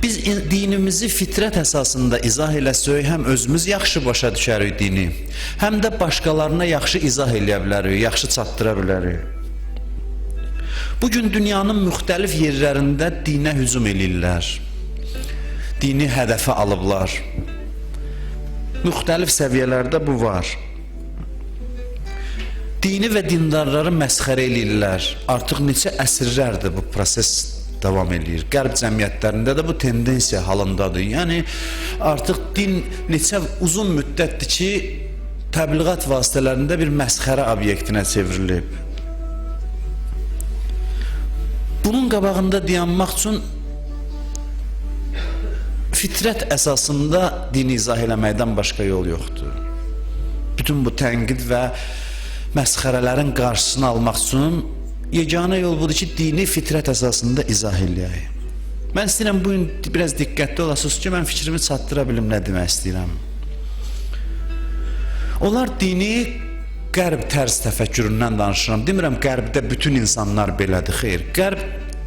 Biz dinimizi fitrət əsasında izah eləsək, həm özümüz yaxşı başa düşərik dini, həm də başqalarına yaxşı izah eləyə bilərik, yaxşı çatdıra bilərik. Bugün dünyanın müxtəlif yerlərində dinə hücum eləyirlər. Dini hədəfə alıblar. Müxtəlif səviyyələrdə bu var. Dini və dindarları məsxərə eləyirlər. Artıq neçə əsrlərdir bu proses davam eləyir. Qərb cəmiyyətlərində də bu tendensiya halındadır. Yəni artıq din neçə uzun müddətdir ki, təbliğat vasitələrində bir məsxərə obyektinə çevrilib. Bunun qabağında dayanmaq üçün fitrət əsasında dini izah eləməkdən başqa yol yoxdur. Bütün bu tənqid və məsxərələrin qarşısını almaq üçün yeganə yol budur ki, dini fitrət əsasında izah eləyək. Mən istəyirəm bugün biraz diqqətli olasınız ki, mən fikrimi çatdıra bilim, nə demək istəyirəm. Onlar dini qərb tərz təfəkküründən danışıram. Demirəm qərbdə bütün insanlar belədir, xeyr. Qərb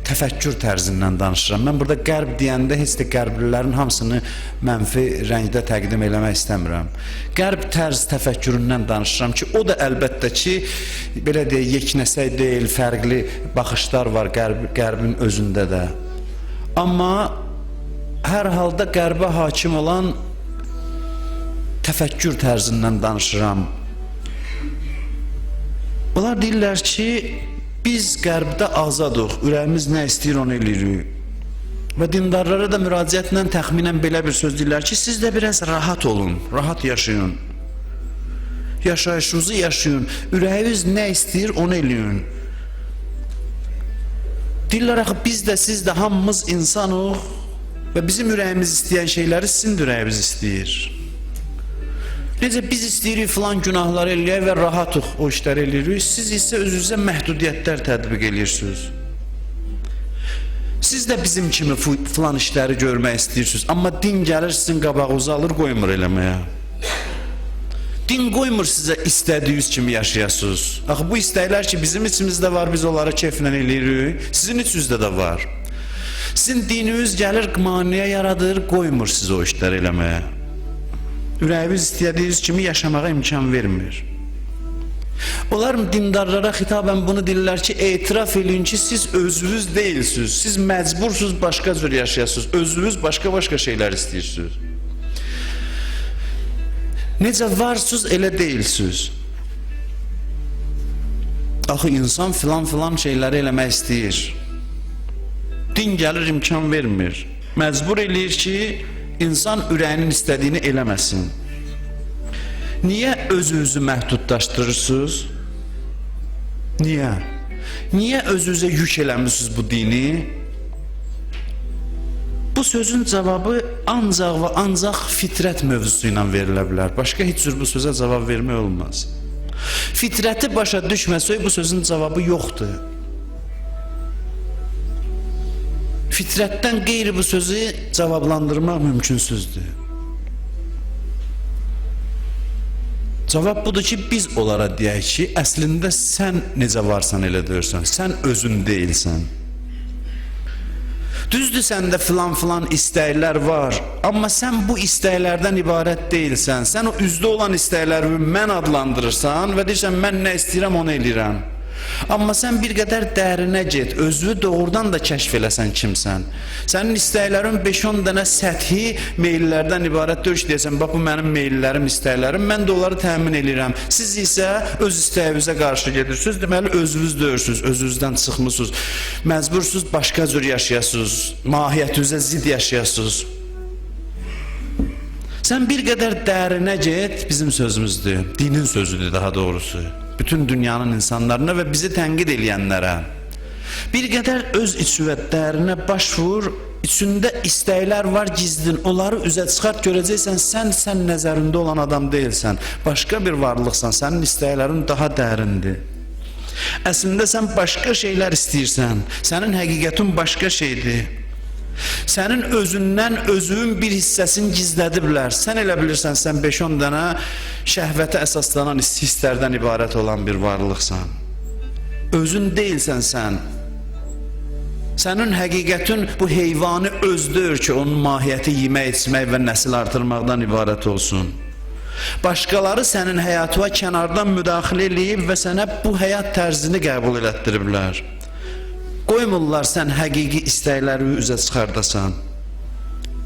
təfəkkür tərzindən danışıram. Mən burada qərb deyəndə heç də qərblilərin hamısını mənfi rəngdə təqdim eləmək istəmirəm. Qərb tərz təfəkküründən danışıram ki, o da əlbəttə ki, belə deyək, yeknəsək deyil, fərqli baxışlar var qərbin özündə də. Amma hər halda qərbə hakim olan təfəkkür tərzindən danışıram. Onlar deyirlər ki, biz qərbdə azadıq, ürəyimiz nə istəyir onu eləyirik. Və dindarlara da müraciətlə təxminən belə bir söz deyirlər ki, siz də biraz rahat olun, rahat yaşayın. Yaşayışınızı yaşayın, ürəyiniz nə istəyir onu eləyin. Deyirlər axı biz də, siz də hamımız insanıq və bizim ürəyimiz istəyən şeyləri sizin də ürəyiniz istəyir. Necə biz istəyirik filan günahları eləyək və rahatıq o işləri eləyirik, siz isə özünüzə məhdudiyyətlər tətbiq eləyirsiniz. Siz də bizim kimi filan işləri görmək istəyirsiniz, amma din gəlir sizin qabağınızı alır, qoymur eləməyə. Din qoymur sizə istədiyiniz kimi yaşayasınız. Axı bu istəklər ki, bizim içimizdə var, biz onları keyflə eləyirik, sizin içinizdə də var. Sizin dininiz gəlir, maniyə yaradır, qoymur sizə o işləri eləməyə. Ürəyiniz istədiyiniz kimi yaşamağa imkan vermir. Onlar dindarlara xitabən bunu deyirlər ki, etiraf edin ki, siz özünüz deyilsiniz, siz məcbursunuz başqa cür yaşayasınız, özünüz başqa şeylər istəyirsiniz. Necə varsınız, elə deyilsiniz. Axı insan filan şeyləri eləmək istəyir. Din gəlir, imkan vermir. Məcbur eləyir ki, İnsan ürəyinin istədiyini eləməsin. Niyə özünüzü məhdudlaşdırırsınız? Niyə? Niyə özünüzə yük eləmişsiniz bu dini? Bu sözün cavabı ancaq və ancaq fitrət mövzusu ilə verilə bilər. Başqa heç cür bu sözə cavab vermək olmaz. Fitrəti başa düşməsək bu sözün cavabı yoxdur. Fitrətdən qeyri bu sözü cavablandırmaq mümkünsüzdür. Cavab budur ki, biz onlara deyək ki, əslində sən necə varsan elə deyirsən, sən özün deyilsən. Düzdür, səndə filan istəklər var, amma sən bu istəklərdən ibarət deyilsən. Sən o üzdə olan istəkləri mən adlandırırsan və deyirsən, mən nə istəyirəm onu eləyirəm. Amma sən bir qədər dərinə get, özünü doğrudan da kəşf eləsən kimsən. Sənin istəklərin 5-10 dənə səthi meyllərdən ibarət deyir ki, deyəsən, bax bu mənim meyllərim, istəklərim, mən də onları təmin edirəm. Siz isə öz istəyinizə qarşı gedirsiniz, deməli özünüz deyirsiniz, özünüzdən çıxmısınız, məcbursunuz başqa cür yaşayasınız, mahiyyətinizə zid yaşayasınız. Sən bir qədər dərinə get, bizim sözümüzdür, dinin sözüdür daha doğrusu. Bütün dünyanın insanlarına və bizi tənqid eləyənlərə. Bir qədər öz içüvətlərinə baş vur, içində istəklər var gizlin, onları üzə çıxart, görəcəksən, sən nəzərində olan adam deyilsən, başqa bir varlıqsan, sənin istəklərin daha dərindir. Əslində sən başqa şeylər istəyirsən, sənin həqiqətin başqa şeydir. Sənin özündən özün bir hissəsini gizlədiblər. Sən elə bilirsən, sən 5-10 dənə şəhvətə əsaslanan hisslərdən ibarət olan bir varlıqsan. Özün deyilsən sən. Sənin həqiqətin bu heyvanı özdür ki, onun mahiyyəti yemək, içmək və nəsil artırmaqdan ibarət olsun. Başqaları sənin həyatına kənardan müdaxilə eləyib və sənə bu həyat tərzini qəbul elətdiriblər. Qoymurlar sən həqiqi istəkləri üzə çıxardasan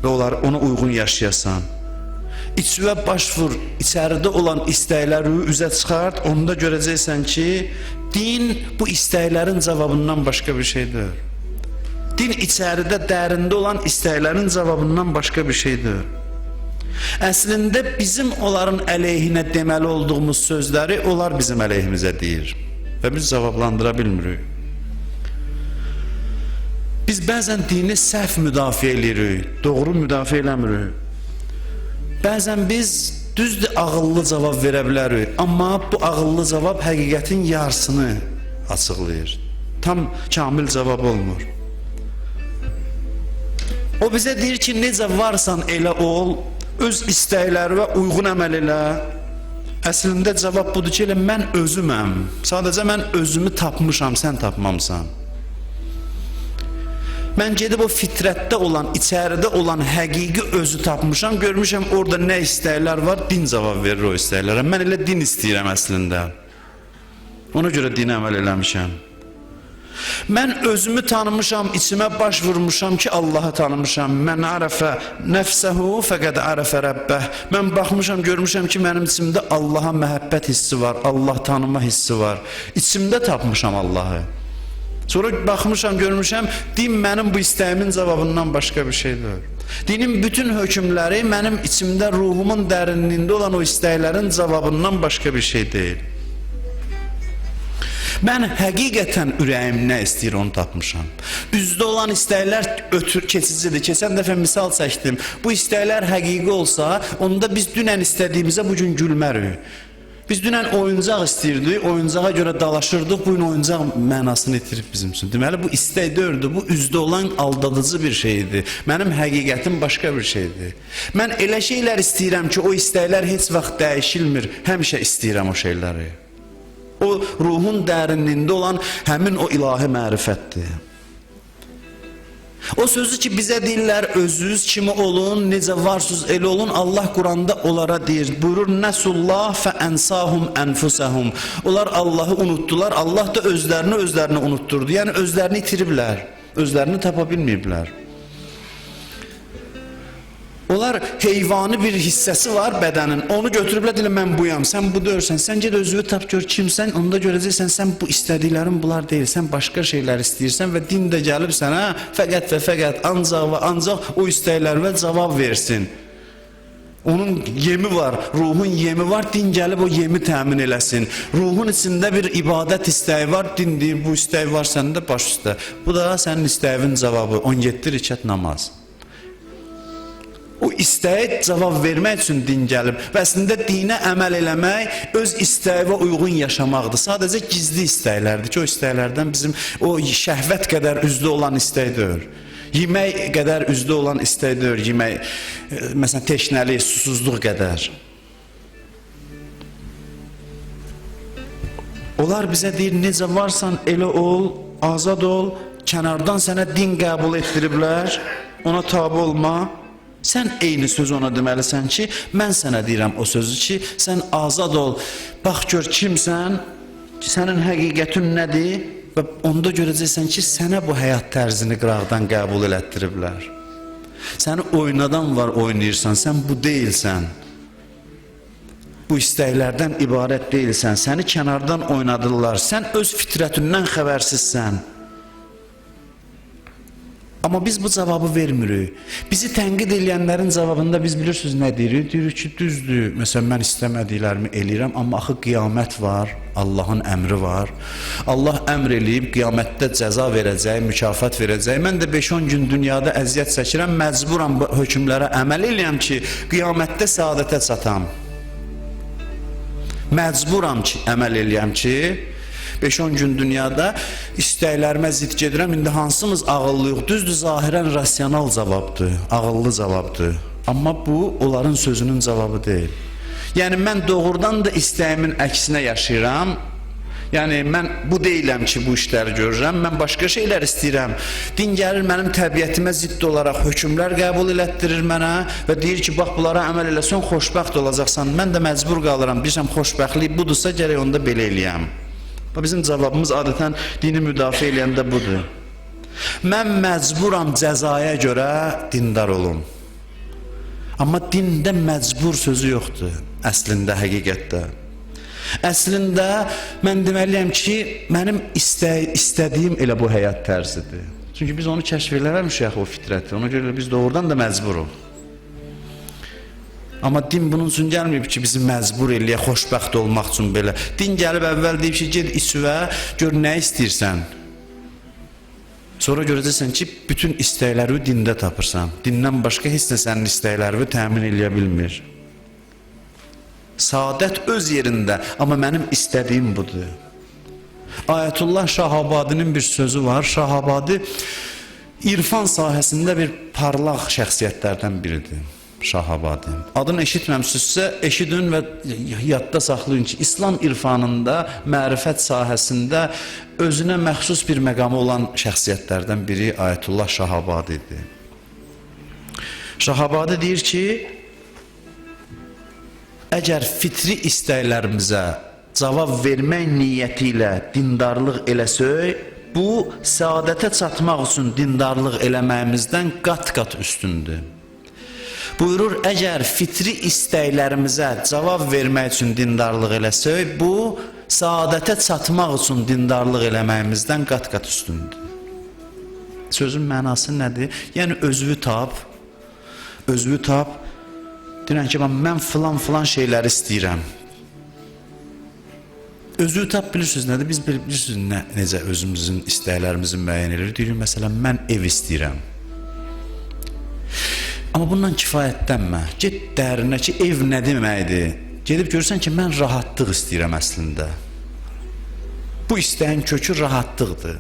və ona uyğun yaşayasan. İçvə baş vur, içəridə olan istəkləri üzə çıxart, onda görəcəksən ki, din bu istəklərin cavabından başqa bir şeydir. Din içəridə, dərində olan istəklərin cavabından başqa bir şeydir. Əslində bizim onların əleyhinə deməli olduğumuz sözləri onlar bizim əleyhimizə deyir və biz cavablandıra bilmirik. Biz bəzən dini səhv müdafiə edirik, doğru müdafiə eləmirik. Bəzən biz düzdür ağıllı cavab verə bilərik, amma bu ağıllı cavab həqiqətin yarısını açıqlayır. Tam kamil cavab olmur. O bizə deyir ki, necə varsan elə ol, öz istəklərinə uyğun əməl elə. Əslində cavab budur ki, elə mən özüməm. Sadəcə mən özümü tapmışam, sən tapmamısan. Mən gedib o fitrətdə olan, içəridə olan həqiqi özü tapmışam, görmüşəm orada nə istəklər var, din cavab verir o istəklərə. Mən elə din istəyirəm əslində. Ona görə dinə əməl eləmişəm. Mən özümü tanımışam, içimə baş vurmuşam ki, Allahı tanımışam. Mən arəfə nəfsəhu fəqəd arəfə rəbbəh. Mən baxmışam, görmüşəm ki, mənim içimdə Allaha məhəbbət hissi var, Allah tanıma hissi var. İçimdə tapmışam Allahı. Sonra baxmışam, görmüşəm, din mənim bu istəyimin cavabından başqa bir şeydir. Dinin bütün hökmləri mənim içimdə, ruhumun dərinliyində olan o istəklərin cavabından başqa bir şey deyil. Mən həqiqətən ürəyim nə istəyir onu tapmışam. Üzdə olan istəklər keçicidir. Keçən dəfə misal çəkdim. Bu istəklər həqiqi olsa, onda biz dünən istədiyimizə bugün gülmərik. Biz dünən oyuncaq istəyirdik, oyuncağa görə dalaşırdıq, bugün oyuncaq mənasını itirib bizim üçün. Deməli, bu istək deyildi, bu üzdə olan aldadıcı bir şeydir. Mənim həqiqətim başqa bir şeydir. Mən elə şeylər istəyirəm ki, o istəklər heç vaxt dəyişilmir, həmişə istəyirəm o şeyləri. O ruhun dərinliyində olan həmin o ilahi mərifətdir. O sözü ki bizə deyirlər, özünüz kimi olun, necə varsınız elə olun, Allah Quranda onlara deyir, buyurur, nəsullah fə ənsahum ənfusəhum. Onlar Allahı unutdular, Allah da özlərini unutturdu. Yəni özlərini itiriblər, özlərini tapa bilməyiblər. Onlar heyvani bir hissəsi var bədənin, onu götürüblər, deyirlər, mən buyam, sən bu deyirsən, sən ged özünü tap gör kimsən, onda görəcəksən, sən bu istədiklərin bunlar deyil, sən başqa şeylər istəyirsən və din də gəlib sənə fəqət və fəqət, ancaq və ancaq o istəklərə cavab versin. Onun yemi var, ruhun yemi var, din gəlib o yemi təmin eləsin. Ruhun içində bir ibadət istəyi var, din deyir, bu istəyi var səndə baş üstə. Bu da sənin istəyin cavabı, 17 rükət namaz. O istəyə cavab vermək üçün din gəlib və əslində dinə əməl eləmək öz istəyivə uyğun yaşamaqdır. Sadəcə gizli istəklərdir ki, o istəklərdən bizim o şəhvət qədər üzdə olan istək deyil. Yemək qədər üzdə olan istək deyil, yemək, məsələn, teşnəlik, susuzluq qədər. Onlar bizə deyir, necə varsan elə ol, azad ol, kənardan sənə din qəbul etdiriblər, ona tabi olma. Sən eyni söz ona deməlisən ki, mən sənə deyirəm o sözü ki, sən azad ol, bax gör kimsən, sənin həqiqətin nədir və onda görəcəksən ki, sənə bu həyat tərzini qıraqdan qəbul elətdiriblər. Səni oynadan var oynayırsan, sən bu deyilsən. Bu istəklərdən ibarət deyilsən, səni kənardan oynadırlar, sən öz fitrətindən xəbərsizsən. Amma biz bu cavabı vermirik. Bizi tənqid edənlərin cavabında biz bilirsiniz nə deyirik? Deyirik ki, düzdür. Məsələn, mən istəmədiklərimi eləyirəm, amma axı qiyamət var, Allahın əmri var. Allah əmr eləyib, qiyamətdə cəza verəcək, mükafat verəcək. Mən də 5-10 gün dünyada əziyyət çəkirəm, məcburam bu hökmlərə əməl eləyəm ki, qiyamətdə səadətə çatam. Məcburam ki, əməl eləyəm ki, 5-10 gün dünyada istəklərimə zid gedirəm. İndi hansımız ağıllıyıq? Düzdür, zahirən rasional cavabdır, ağıllı cavabdır. Amma bu, onların sözünün cavabı deyil. Yəni, mən doğrudan da istəyimin əksinə yaşayıram, Yəni mən bu deyiləm ki, bu işləri görürəm, mən başqa şeylər istəyirəm. Din gəlir mənim təbiətimə zidd olaraq hökmlər qəbul elətdirir mənə və deyir ki, bax bunlara əməl eləsən xoşbəxt olacaqsan. Mən də məcbur qalıram, bilirəm xoşbəxtlik budursa gərək onda belə eləyəm. Bizim cavabımız adətən dini müdafiə eləyəndə budur. Mən məcburam cəzaya görə dindar olum. Amma dində məcbur sözü yoxdur, əslində, həqiqətdə. Əslində, mən deməliyəm ki, mənim istədiyim elə bu həyat tərzidir. Çünki biz onu kəşf eləməmişik o fitrəti, ona görə biz doğrudan da məcburuq. Amma din bunun üçün gəlməyib ki, bizi məcbur eləyə, xoşbəxt olmaq üçün belə. Din gəlib əvvəl deyib ki, ged içvə, gör nə istəyirsən. Sonra görəcəksən ki, bütün istəkləri dində tapırsan. Dindən başqa heç nə sənin istəkləri təmin eləyə bilmir. Saadət öz yerində, amma mənim istədiyim budur. Ayətullah Şahabadinin bir sözü var. Şahabadi irfan sahəsində bir parlaq şəxsiyyətlərdən biridir. Şahabadi. Adını eşitməmsinizsə, eşidin və yadda saxlayın ki, İslam irfanında, mərifət sahəsində özünə məxsus bir məqamı olan şəxsiyyətlərdən biri Ayətullah Şahabadidir. Şahabadi deyir ki, əgər fitri istəklərimizə cavab vermək niyyəti ilə dindarlıq eləsək, bu, səadətə çatmaq üçün dindarlıq eləməyimizdən qat-qat üstündür. Buyurur, əgər fitri istəklərimizə cavab vermək üçün dindarlıq eləsək, bu, səadətə çatmaq üçün dindarlıq eləməyimizdən qat-qat üstündür. Sözün mənası nədir? Yəni, özünü tap, deyirən ki, mən filan şeyləri istəyirəm. Özünü tap, bilirsiniz nədir? Biz bilirsiniz necə özümüzün istəklərimizi müəyyən edirik. Deyirik, məsələn, mən ev istəyirəm. Amma bundan kifayətlənmə. Get dərinə ki, ev nə deməkdir? Gedib görürsən ki, mən rahatlıq istəyirəm əslində. Bu istəyin kökü rahatlıqdır.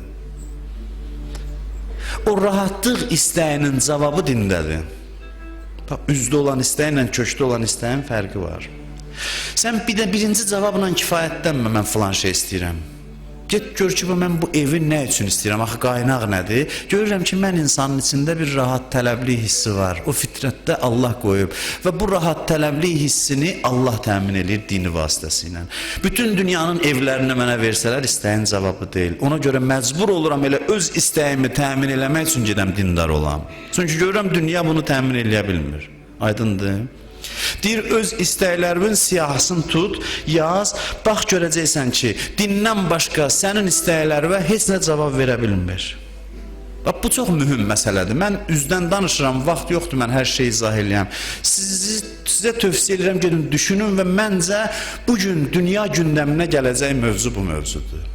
O rahatlıq istəyinin cavabı dindədir. Üzdə olan istəyinlə kökdə olan istəyin fərqi var. Sən bir də birinci cavabla kifayətlənmə, mən filan şey istəyirəm. Get gör ki, mən bu evi nə üçün istəyirəm, axı qaynaq nədir? Görürəm ki, mən insanın içində bir rahat tələblik hissi var. O fitrətdə Allah qoyub və bu rahat tələblik hissini Allah təmin edir dini vasitəsilə. Bütün dünyanın evlərini mənə versələr, istəyin cavabı deyil. Ona görə məcbur oluram elə öz istəyimi təmin eləmək üçün gedəm dindar olam. Çünki görürəm, dünya bunu təmin eləyə bilmir. Aydındır? Deyir, öz istəklərimin siyahısını tut, yaz, bax görəcəksən ki, dindən başqa sənin istəklərinə heç nə cavab verə bilmir. Bu çox mühüm məsələdir. Mən üzdən danışıram, vaxt yoxdur, mən hər şeyi izah eləyəm. Sizə tövsiyə edirəm, gedin, düşünün və məncə bugün dünya gündəminə gələcək mövzu bu mövzudur.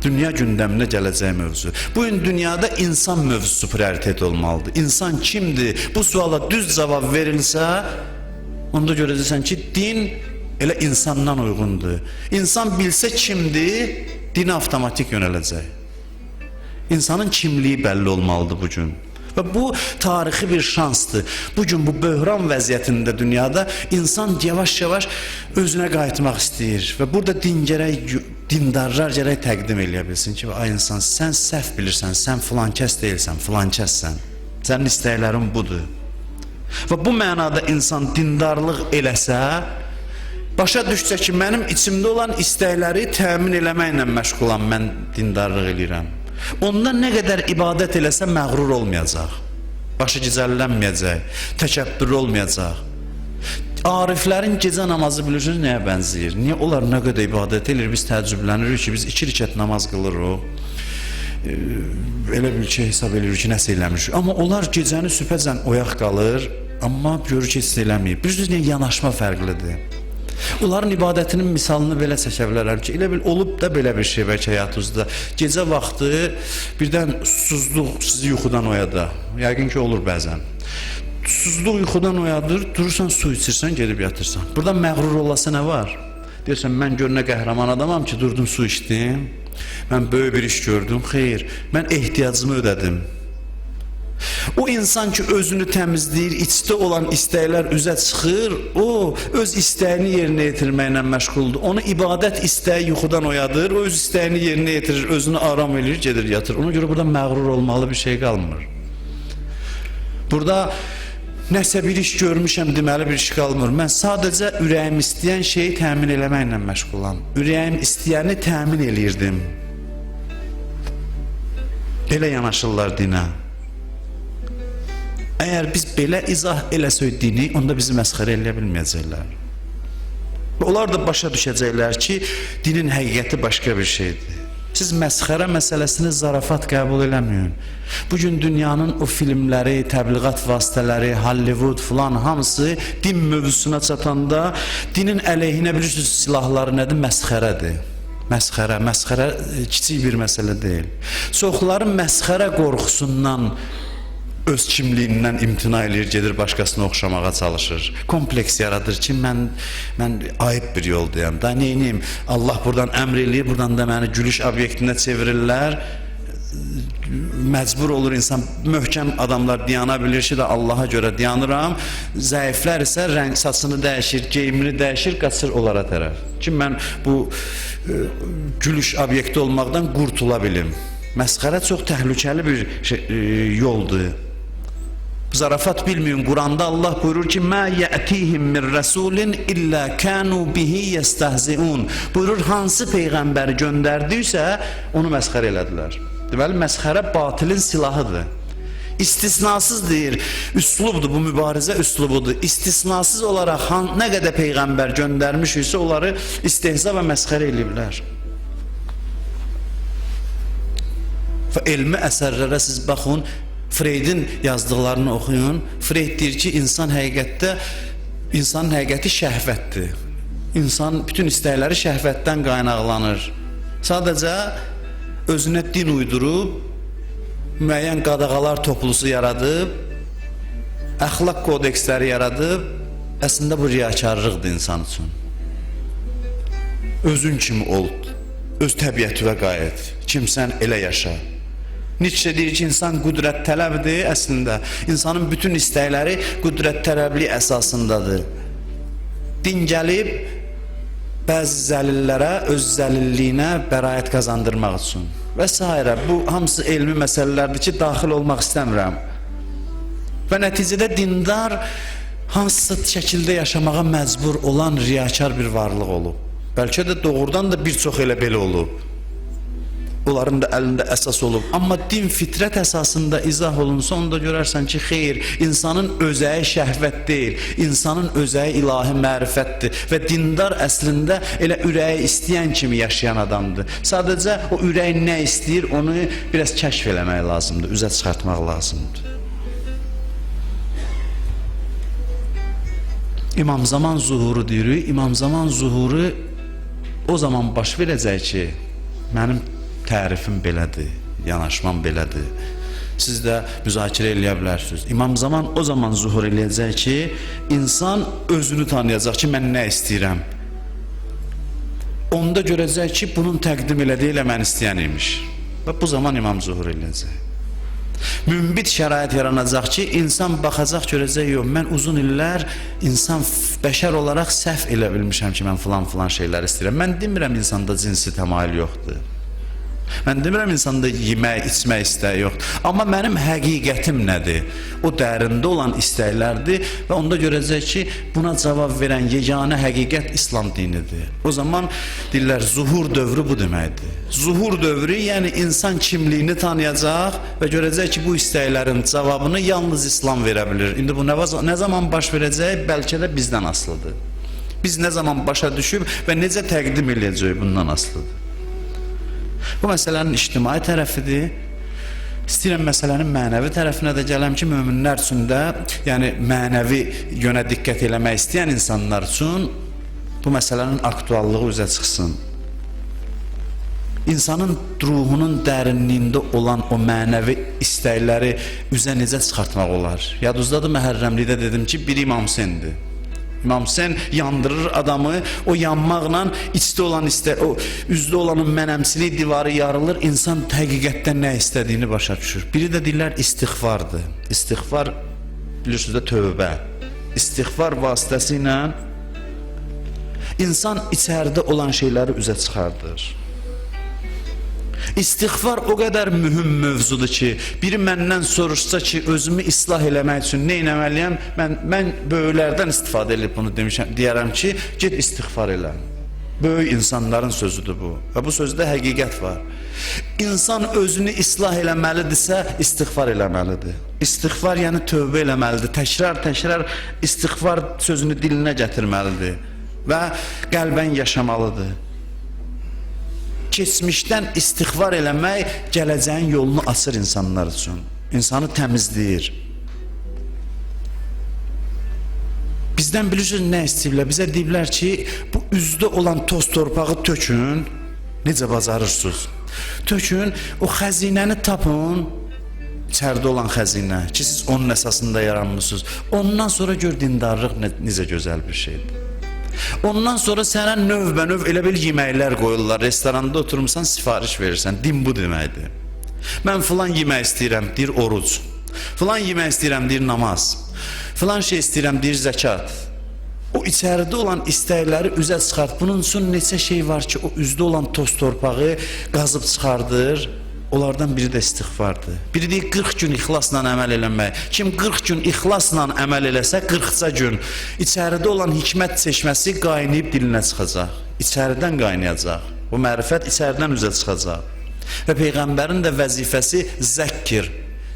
Dünya gündəminə gələcək mövzu. Bugün dünyada insan mövzusu prioritet olmalıdır. İnsan kimdir? Bu suala düz cavab verilsə, onda görəcəksən ki, din elə insandan uyğundur. İnsan bilsə kimdir, dinə avtomatik yönələcək. İnsanın kimliyi bəlli olmalıdır bugün. Və bu tarixi bir şansdır. Bugün bu böhran vəziyyətində dünyada insan yavaş-yavaş özünə qayıtmaq istəyir. Və burada dindarlar gərək təqdim eləyə bilsin ki, ay insan, sən səhv bilirsən, sən filan kəs deyilsən, filan kəssən. Sənin istəklərin budur. Və bu mənada insan dindarlıq eləsə, başa düşsə ki, mənim içimdə olan istəkləri təmin eləməklə məşğulam, mən dindarlıq eləyirəm. Ondan nə qədər ibadət eləsə məğrur olmayacaq, başı gicəllənməyəcək, təkəbbür olmayacaq. Ariflərin gecə namazı bilirsiniz nəyə bənzəyir? Niyə onlar nə qədər ibadət edir, biz təəccüblənirik ki, biz 2 rükət namaz qılırıq, elə bir şey hesab edirik ki, nəsə eləmişik. Amma onlar gecəni sübhəcən oyaq qalır, amma görür ki, heç eləməyib. Bilirsiniz niyə yanaşma fərqlidir? Onların ibadətinin misalını belə çəkə bilərəm ki, elə bil olub da belə bir şey bəlkə həyatınızda. Gecə vaxtı birdən susuzluq sizi yuxudan oyada. Yəqin ki, olur bəzən. Susuzluq yuxudan oyadır, durursan su içirsən, gedib yatırsan. Burada məğrur olasa nə var? Deyirsən, mən gör nə qəhrəman adamam ki, durdum su içdim. Mən böyük bir iş gördüm. Xeyr, mən ehtiyacımı ödədim. O insan ki özünü təmizləyir, içdə olan istəklər üzə çıxır, o öz istəyini yerinə yetirməklə məşğuldur. Onu ibadət istəyi yuxudan oyadır, o öz istəyini yerinə yetirir, özünü aram edir, gedir yatır. Ona görə burada məğrur olmalı bir şey qalmır. Burada nəsə bir iş görmüşəm deməli bir iş qalmır. Mən sadəcə ürəyim istəyən şeyi təmin eləməklə məşğulam. Ürəyim istəyəni təmin eləyirdim. Belə yanaşırlar dinə. Əgər biz belə izah eləsək dini, onda bizi məsxərə eləyə bilməyəcəklər. Onlar da başa düşəcəklər ki, dinin həqiqəti başqa bir şeydir. Siz məsxərə məsələsini zarafat qəbul eləməyin. Bugün dünyanın o filmləri, təbliğat vasitələri, Hollywood filan hamısı din mövzusuna çatanda dinin əleyhinə bilirsiniz silahları nədir? Məsxərədir. Məsxərə kiçik bir məsələ deyil. Çoxları məsxərə qorxusundan öz kimliyindən imtina edir, gedir başqasına oxşamağa çalışır. Kompleks yaradır ki, mən ayıb bir yoldayam. Da neyniyim? Allah buradan əmr eləyir, buradan da məni gülüş obyektinə çevirirlər. Məcbur olur insan, möhkəm adamlar diyana bilir ki, da Allaha görə diyanıram. Zəiflər isə rəng saçını dəyişir, geyimini dəyişir, qaçır onlara tərəf. Ki, mən bu gülüş obyekti olmaqdan qurtula bilim. Məsxərə çox təhlükəli bir yoldur. Zarafat bilməyin, Quranda Allah buyurur ki, mə yətihim min rəsulin illə kənu bihi yəstəhziun. Buyurur, hansı peyğəmbəri göndərdiysə, onu məsxərə elədilər. Deməli, məsxərə batilin silahıdır. İstisnasız deyir, üslubdur, bu mübarizə üslubudur. İstisnasız olaraq nə qədər peyğəmbər göndərmişsə, onları istehza və məsxərə eləyiblər. Və elmi əsərlərə siz baxın, Freydin yazdıqlarını oxuyun. Freyd deyir ki, insanın həqiqəti şəhvətdir. İnsan bütün istəkləri şəhvətdən qaynaqlanır. Sadəcə özünə din uydurub, müəyyən qadağalar toplusu yaradıb, əxlaq kodeksləri yaradıb, əslində bu riyakarlıqdır insan üçün. Özün kimi ol, öz təbiətivə qayıt, kimsən elə yaşa. Nietzsche deyir ki, insan qüdrət tələbdir, əslində insanın bütün istəkləri qüdrət tələbli əsasındadır. Din gəlib bəzi zəlillərə, öz zəlilliyinə bəraət qazandırmaq üçün və s. Bu hamısı elmi məsələlərdir ki, daxil olmaq istəmirəm. Və nəticədə dindar hansısa şəkildə yaşamağa məcbur olan riyakar bir varlıq olub. Bəlkə də doğrudan da bir çox elə belə olub. Onların da əlində əsas olub. Amma din fitrət əsasında izah olunsa, onda görərsən ki, xeyr, insanın özəyi şəhvət deyil, insanın özəyi ilahi mərifətdir və dindar əslində elə ürəyi istəyən kimi yaşayan adamdır. Sadəcə o ürək nə istəyir, onu biraz kəşf eləmək lazımdır, üzə çıxartmaq lazımdır. İmam Zaman zuhuru deyirik. İmam Zaman zuhuru o zaman baş verəcək ki, mənim tərifim belədir, yanaşmam belədir. Siz də müzakirə eləyə bilərsiniz. İmam Zaman o zaman zuhur eləyəcək ki, insan özünü tanıyacaq ki, mən nə istəyirəm. Onda görəcək ki, bunun təqdim elədiyi ilə mən istəyən imiş. Və bu zaman imam zuhur eləyəcək. Münbit şərait yaranacaq ki, insan baxacaq, görəcək, yox, mən uzun illər insan bəşər olaraq səhv elə bilmişəm ki, mən filan şeylər istəyirəm. Mən demirəm insanda cinsi təmayül yoxdur. Mən demirəm insanda yemək, içmək istəyi yoxdur. Amma mənim həqiqətim nədir? O dərində olan istəklərdir və onda görəcək ki, buna cavab verən yeganə həqiqət İslam dinidir. O zaman deyirlər, zuhur dövrü bu deməkdir. Zuhur dövrü, yəni insan kimliyini tanıyacaq və görəcək ki, bu istəklərin cavabını yalnız İslam verə bilir. İndi bu nə zaman baş verəcək, bəlkə də bizdən asılıdır. Biz nə zaman başa düşüb və necə təqdim eləyəcək bundan asılıdır. Bu məsələnin ictimai tərəfidir. İstəyirəm məsələnin mənəvi tərəfinə də gələm ki, möminlər üçün də, yəni mənəvi yönə diqqət eləmək istəyən insanlar üçün bu məsələnin aktuallığı üzə çıxsın. İnsanın ruhunun dərinliyində olan o mənəvi istəkləri üzə necə çıxartmaq olar? Yadınızdadır, Məhərrəmlikdə dedim ki, bir İmam Hüseyndir. İmam Hüseyin yandırır adamı, o yanmaqla içdə olan o üzdə olanın mənəmsili divarı yarılır, insan həqiqətdən nə istədiyini başa düşür. Biri də deyirlər istiğfardır. İstiğfar bilirsiniz də tövbə. İstiğfar vasitəsilə insan içəridə olan şeyləri üzə çıxardır. İstiğfar o qədər mühüm mövzudur ki, biri məndən soruşsa ki, özümü islah eləmək üçün nə etməliyəm? Mən böyüklərdən istifadə edib bunu demişəm, deyərəm ki, get istiğfar elə. Böyük insanların sözüdür bu. Və bu sözdə həqiqət var. İnsan özünü islah eləməlidirsə, istiğfar eləməlidir. İstiğfar yəni tövbə eləməlidir. Təkrar istiğfar sözünü dilinə gətirməlidir və qəlbən yaşamalıdır. Keçmişdən istiğfar eləmək gələcəyin yolunu açır insanlar üçün. İnsanı təmizləyir. Bizdən bilirsiniz nə istəyirlər? Bizə deyirlər ki, bu üzdə olan toz torpağı tökün. Necə bacarırsınız? Tökün, o xəzinəni tapın. İçəridə olan xəzinə ki, siz onun əsasında yaranmışsınız. Ondan sonra gör dindarlıq necə gözəl bir şeydir. Ondan sonra sənə növbə-növ elə bil yeməklər qoyurlar. Restoranda oturmuşsan, sifariş verirsən. Din bu deməkdir. Mən filan yemək istəyirəm, deyir oruc. Filan yemək istəyirəm, deyir namaz. Filan şey istəyirəm, deyir zəkat. O içəridə olan istəkləri üzə çıxart. Bunun üçün neçə şey var ki, o üzdə olan toz torpağı qazıb çıxardır. Onlardan biri də istiğfardır. Biri deyir 40 gün ixlasla əməl eləmək. Kim 40 gün ixlasla əməl eləsə 40-ca gün içəridə olan hikmət çeşməsi qaynayıb dilinə çıxacaq. İçəridən qaynayacaq. Bu mərifət içəridən üzə çıxacaq. Və Peyğəmbərin də vəzifəsi zəkkir.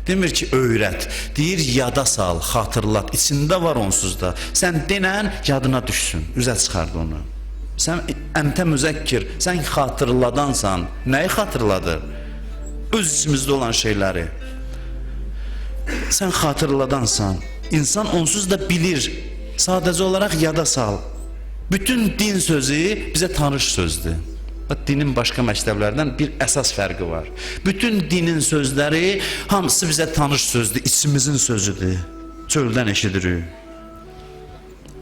Demir ki öyrət. Deyir yada sal, xatırlat. İçində var onsuz da. Sən denən yadına düşsün. Üzə çıxard onu. Sən əntə müzəkkir. Sən xatırladansan. Nəyi xatırladır? Öz içimizdə olan şeyləri. Sən xatırladansan, insan onsuz da bilir. Sadəcə olaraq yada sal. Bütün din sözü bizə tanış sözdür. Dinin başqa məktəblərdən bir əsas fərqi var. Bütün dinin sözləri hamısı bizə tanış sözdür, içimizin sözüdür. Çöldən eşidirik.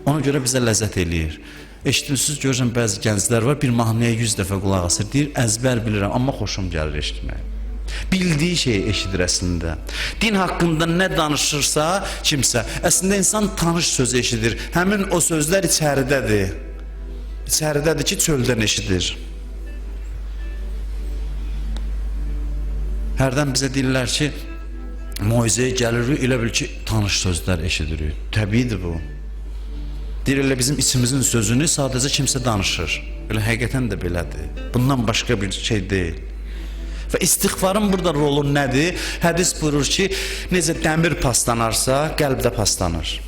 Ona görə bizə ləzzət eləyir. Eşitmişsiniz, görürsən bəzi gənclər var, bir mahnıya 100 dəfə qulaq asır. Deyir, əzbər bilirəm, amma xoşum gəlir eşitmək. Bildiyi şeyi eşidir əslində. Din haqqında nə danışırsa kimsə, əslində insan tanış söz eşidir. Həmin o sözlər içəridədir. İçəridədir ki, çöldən eşidir. Hərdən bizə deyirlər ki, moizəyə gəlirik, elə bil ki, tanış sözlər eşidirik. Təbiidir bu. Deyir, elə bizim içimizin sözünü sadəcə kimsə danışır. Elə həqiqətən də belədir. Bundan başqa bir şey deyil. Və istiğfarın burada rolu nədir? Hədis buyurur ki, necə dəmir paslanarsa, qəlb də paslanır.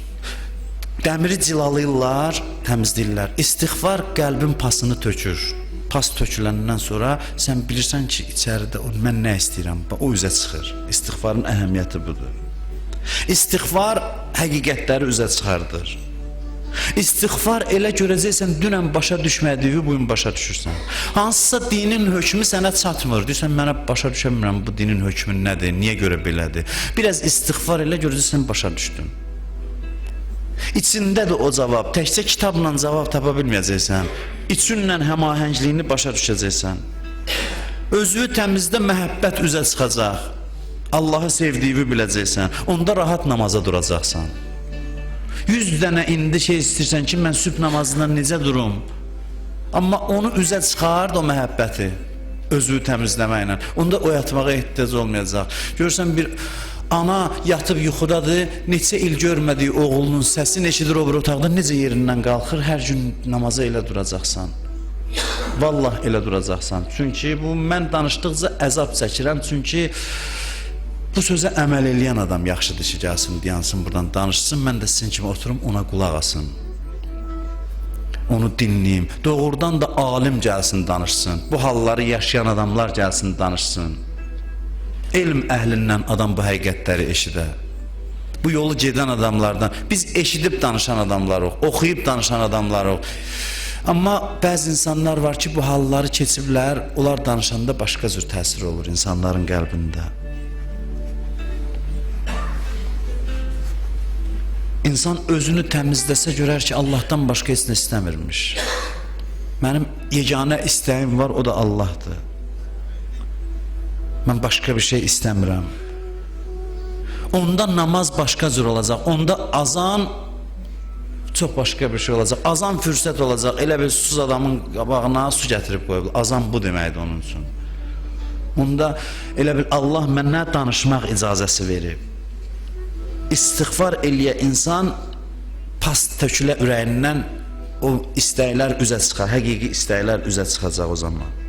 Dəmiri cilalayırlar, təmizləyirlər. İstiğfar qəlbin pasını tökür. Pas töküləndən sonra sən bilirsən ki, içəridə mən nə istəyirəm, o üzə çıxır. İstiğfarın əhəmiyyəti budur. İstiğfar həqiqətləri üzə çıxardır. İstiğfar elə görəcəksən, dünən başa düşmədiyi bugün başa düşürsən. Hansısa dinin hökmü sənə çatmır. Deyirsən, mənə başa düşəmirəm bu dinin hökmü nədir, niyə görə belədir. Biraz istiğfar elə görəcəksən, başa düşdün. İçindədir o cavab. Təkcə kitabla cavab tapa bilməyəcəksən. İçinlə həmahəngliyini başa düşəcəksən. Özü təmizdə məhəbbət üzə çıxacaq. Allahı sevdiyini biləcəksən. Onda rahat namaza duracaqsan. 100 dənə indi şey istəyirsən ki, mən sübh namazından necə durum? Amma onu üzə çıxart o məhəbbəti, özünü təmizləməklə. Onda oyatmağa ehtiyac olmayacaq. Görürsən, bir ana yatıb yuxudadır, neçə il görmədiyi oğlunun səsini eşidir o bir otaqda, necə yerindən qalxır, hər gün namaza elə duracaqsan. Vallah elə duracaqsan. Çünki bu, mən danışdıqca əzab çəkirəm, çünki bu sözə əməl eləyən adam yaxşıdır ki, gəlsin, deyansın, buradan danışsın, mən də sizin kimi oturum, ona qulaq asın. Onu dinləyim. Doğrudan da alim gəlsin, danışsın. Bu halları yaşayan adamlar gəlsin, danışsın. Elm əhlindən adam bu həqiqətləri eşidə. Bu yolu gedən adamlardan, biz eşidib danışan adamlarıq, oxuyub danışan adamlarıq. Amma bəzi insanlar var ki, bu halları keçiblər, onlar danışanda başqa cür təsir olur insanların qəlbində. İnsan özünü təmizləsə görər ki, Allahdan başqa heç nə istəmirmiş. Mənim yeganə istəyim var, o da Allahdır. Mən başqa bir şey istəmirəm. Onda namaz başqa cür olacaq, onda azan çox başqa bir şey olacaq. Azan fürsət olacaq, elə bir susuz adamın qabağına su gətirib qoyub. Azan bu deməkdir onun üçün. Onda elə bir Allah mənə danışmaq icazəsi verib. İstiğfar eləyə insan pas tökülə ürəyindən o istəklər üzə çıxar, həqiqi istəklər üzə çıxacaq o zaman.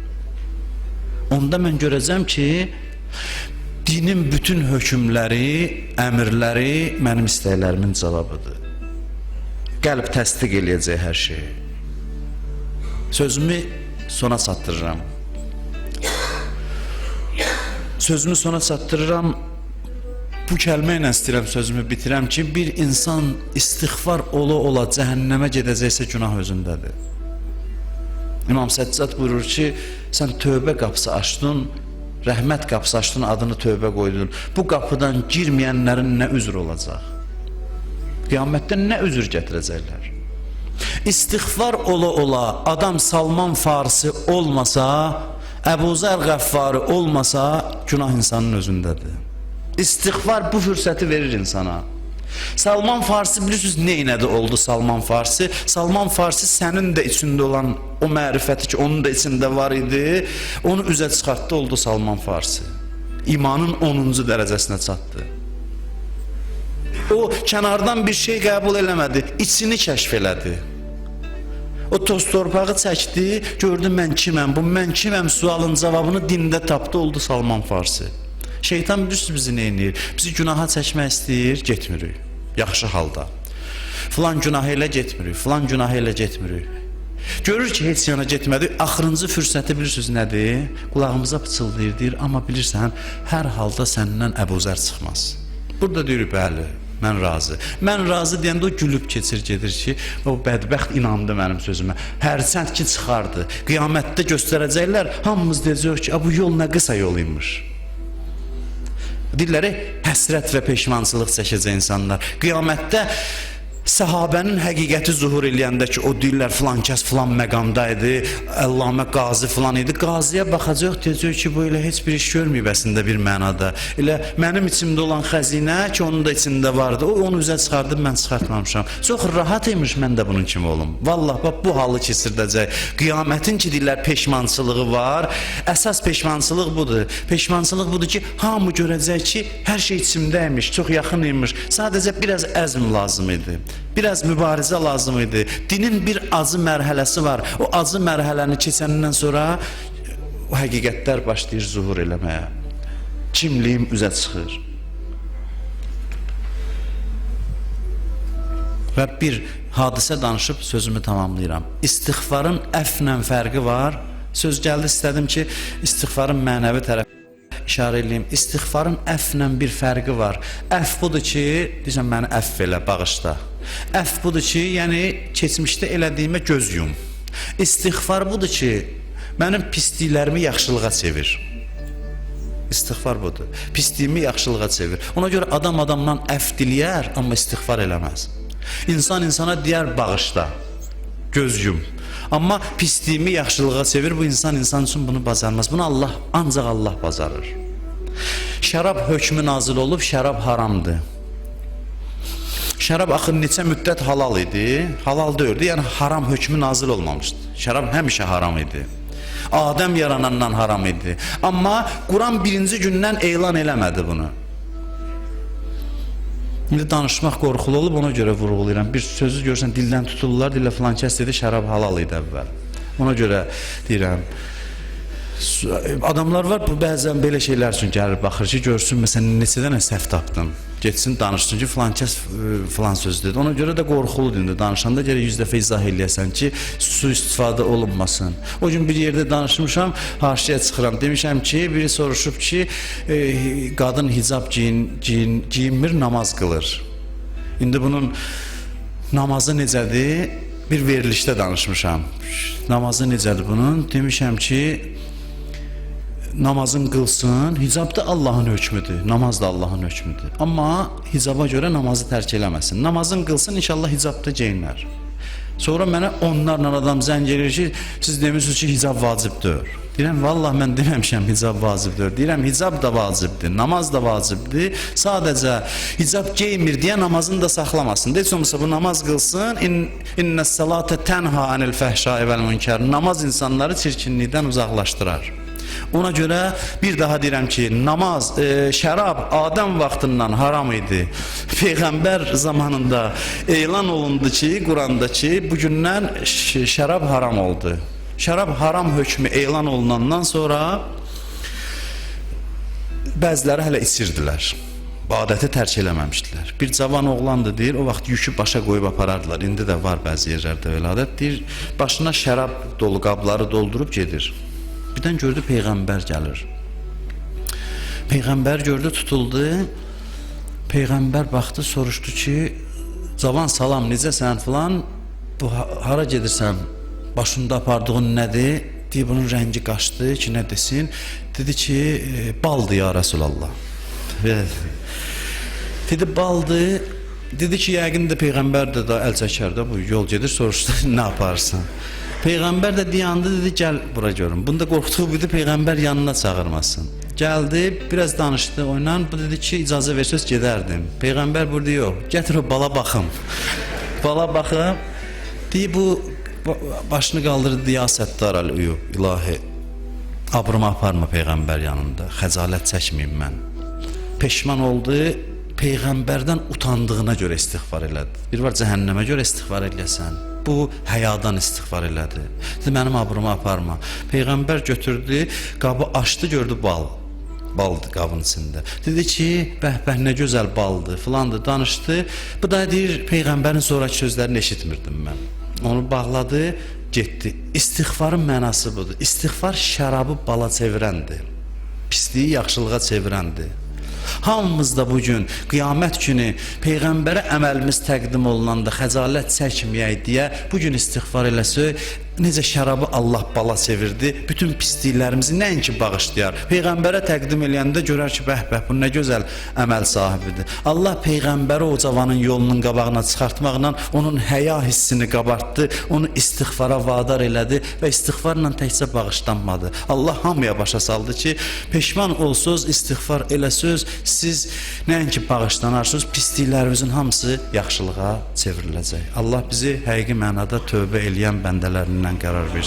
Onda mən görəcəm ki, dinin bütün hökmləri, əmrləri mənim istəklərimin cavabıdır. Qəlb təsdiq eləyəcək hər şeyi. Sözümü sona çatdırıram. Sözümü sona çatdırıram. Bu kəlmə ilə istəyirəm sözümü bitirəm ki, bir insan istiğfar ola cəhənnəmə gedəcəksə günah özündədir. İmam Səccad buyurur ki, sən tövbə qapısı açdın, rəhmət qapısı açdın, adını tövbə qoydun. Bu qapıdan girməyənlərin nə üzr olacaq? Qiyamətdə nə üzr gətirəcəklər? İstiğfar ola adam Salman Farisi olmasa, Əbu Zər Qəffarı olmasa, günah insanın özündədir. İstiğfar bu fürsəti verir insana. Salman Farisi bilirsiniz neynədi oldu Salman Farisi? Salman Farisi sənin də içində olan o mərifəti ki, onun da içində var idi, onu üzə çıxartdı, oldu Salman Farisi. İmanın 10-cu dərəcəsinə çatdı. O kənardan bir şey qəbul eləmədi, içini kəşf elədi. O toz torpağı çəkdi, gördü mən kiməm, bu mən kiməm sualın cavabını dində tapdı, oldu Salman Farisi. Şeytan bilirsiniz bizi neynir? Bizi günaha çəkmək istəyir, getmirik. Yaxşı halda. Filan günah ilə getmirik, filan günah ilə getmirik. Görür ki, heç yana getmədi. Axırıncı fürsəti bilirsiniz nədir? Qulağımıza pıçıldayır, deyir, amma bilirsən, hər halda səndən Əbu Zər çıxmaz. Burada deyir, bəli, mən razı. Mən razı deyəndə o gülüb keçir, gedir ki, o bədbəxt inandı mənim sözümə. Hərçənd ki, çıxardı. Qiyamətdə göstərəcəklər, hamımız deyəcək ki, bu yol nə qısa yol imiş. Dilləri həsrət və peşmançılıq çəkəcək insanlar. Qiyamətdə Səhabənin həqiqəti zuhur eləyəndə ki, o deyirlər filan kəs filan məqamdaydı, Əllamə qazi filan idi. Qaziyə baxacaq, deyəcək ki, bu elə heç bir iş görməyib əslində bir mənada. Elə mənim içimdə olan xəzinə ki, onun da içində vardı. O onu üzə çıxardı, mən çıxartmamışam. Çox rahat imiş mən də bunun kimi olum. Vallah, bax bu halı keçirdəcək. Qiyamətin ki, deyirlər peşmançılığı var. Əsas peşmançılıq budur. Peşmançılıq budur ki, hamı görəcək ki, hər şey içimdəymiş, çox yaxın imiş. Sadəcə biraz əzm lazım idi. Biraz mübarizə lazım idi. Dinin bir acı mərhələsi var. O acı mərhələni keçəndən sonra o həqiqətlər başlayır zuhur eləməyə. Kimliyim üzə çıxır. Və bir hadisə danışıb sözümü tamamlayıram. İstiğfarın əflə fərqi var. Söz gəldi, istədim ki, istiğfarın mənəvi tərəfi İşarə edeyim, istiğfarın əflə bir fərqi var. Əf budur ki, deyəcəm, məni əff elə, bağışla. Əf budur ki, yəni keçmişdə elədiyimə göz yum. İstiğfar budur ki, mənim pisliklərimi yaxşılığa çevir. İstiğfar budur. Pisliyimi yaxşılığa çevir. Ona görə adam adamdan əf diləyər, amma istiğfar eləməz. İnsan insana deyər, bağışla, göz yum. Amma pisliyimi yaxşılığa çevir, bu insan üçün bunu bacarmaz. Bunu Allah, ancaq Allah bacarır. Şərab hökmü nazil olub, şərab haramdır. Şərab axı neçə müddət halal idi, halal deyildi, yəni haram hökmü nazil olmamışdı. Şərab həmişə haram idi. Adəm yaranandan haram idi. Amma Quran birinci gündən elan eləmədi bunu. İndi danışmaq qorxulu olub, ona görə vurğulayıram. Bir sözü görsən, dildən tutulurlar, dillə filan kəs dedi, şərab halal idi əvvəl. Ona görə deyirəm, adamlar var, bu bəzən belə şeylər üçün gəlir, baxır ki, görsün, məsələn, neçə dənə səhv tapdın, geçsin, danışsın ki, filan kəs filan söz dedi. Ona görə də qorxuludur indi, danışanda gərək 100 dəfə izah eləyəsən ki, su istifadə olunmasın. O gün bir yerdə danışmışam, haşiyə çıxıram, demişəm ki, biri soruşub ki, qadın hicab giyinmir, namaz qılır. İndi bunun namazı necədir? Bir verilişdə danışmışam. Namazı necədir bunun? Demişəm ki, namazın qılsın. Hicab da Allahın hökmüdür, namaz da Allahın hökmüdür. Amma hicaba görə namazı tərk eləməsin. Namazın qılsın, inşallah hicabda geyinər. Sonra mənə onlarla adam zəng edir ki, siz demirsiniz ki, hicab vacibdir. Deyirəm, vallah mən deməmişəm hicab vacibdir. Deyirəm, hicab da vacibdir, namaz da vacibdir. Sadəcə hicab geymir deyə namazını da saxlamasın. Deyək olmasa bu namaz qılsın. İnnəs-salate tənha anil fəhşai vəl münkər. Namaz insanları çirkinlikdən uzaqlaşdırar. Ona görə bir daha deyirəm ki, namaz, şərab Adəm vaxtından haram idi. Peyğəmbər zamanında elan olundu ki, Quranda ki, bugündən şərab haram oldu. Şərab haram hökmü elan olunandan sonra bəziləri hələ içirdilər. Adəti tərk eləməmişdilər. Bir cavan oğlandı deyir, o vaxt yükü başa qoyub aparardılar. İndi də var bəzi yerlərdə belə adət. Deyir, başına şərab dolu qabları doldurub gedir. Birdən gördü Peyğəmbər gəlir. Peyğəmbər gördü, tutuldu. Peyğəmbər baxdı, soruşdu ki, cavan salam, necəsən filan, bu hara gedirsən, başında apardığın nədir? Deyir, bunun rəngi qaçdı ki, nə desin? Dedi ki, baldır ya Rasulallah. Dedi, baldır. Dedi ki, yəqin də Peyğəmbər də əl çəkər də, bu yol gedir, soruşdu, nə yaparsan? Peyğəmbər də dayandı, dedi, gəl bura görüm. Bunda qorxduğu budur, Peyğəmbər yanına çağırmasın. Gəldi, biraz danışdı onunla, bu dedi ki, icazə versəz gedərdim. Peyğəmbər burada yox, gətir o bala baxım. Bala baxım, deyir, bu başını qaldırdı, ya Səttar Əl-Uyub, ilahi, abrımı aparma Peyğəmbər yanında, xəcalət çəkməyim mən. Peşman oldu, Peyğəmbərdən utandığına görə istiğfar elədi. Bir var cəhənnəmə görə istiğfar eləyəsən, bu həyadan istiğfar elədi. Dedi, mənim abrımı aparma. Peyğəmbər götürdü, qabı açdı, gördü bal. Baldı qabın içində. Dedi ki, bəh, nə gözəl baldı, filandı, danışdı. Bu da deyir, Peyğəmbərin sonraki sözlərini eşitmirdim mən. Onu bağladı, getdi. İstiğfarın mənası budur. İstiğfar şərabı bala çevirəndir. Pisliyi yaxşılığa çevirəndir. Hamımız da bugün qiyamət günü Peyğəmbərə əməlimiz təqdim olunanda xəcalət çəkməyək deyə bugün istiğfar eləsək, necə şərabı Allah bala çevirdi, bütün pisliklərimizi nəinki bağışlayar. Peyğəmbərə təqdim eləyəndə görər ki, bəh, bu nə gözəl əməl sahibidir. Allah Peyğəmbəri o cavanın yolunun qabağına çıxartmaqla onun həya hissini qabartdı, onu istiğfara vadar elədi və istiğfarla təkcə bağışlanmadı. Allah hamıya başa saldı ki, peşman olsuz, istiğfar eləsöz, siz nəinki bağışlanarsınız, pisliklərimizin hamısı yaxşılığa çevriləcək. Allah bizi həqiqi mənada tövbə eləyən bəndələrindən qərar versin.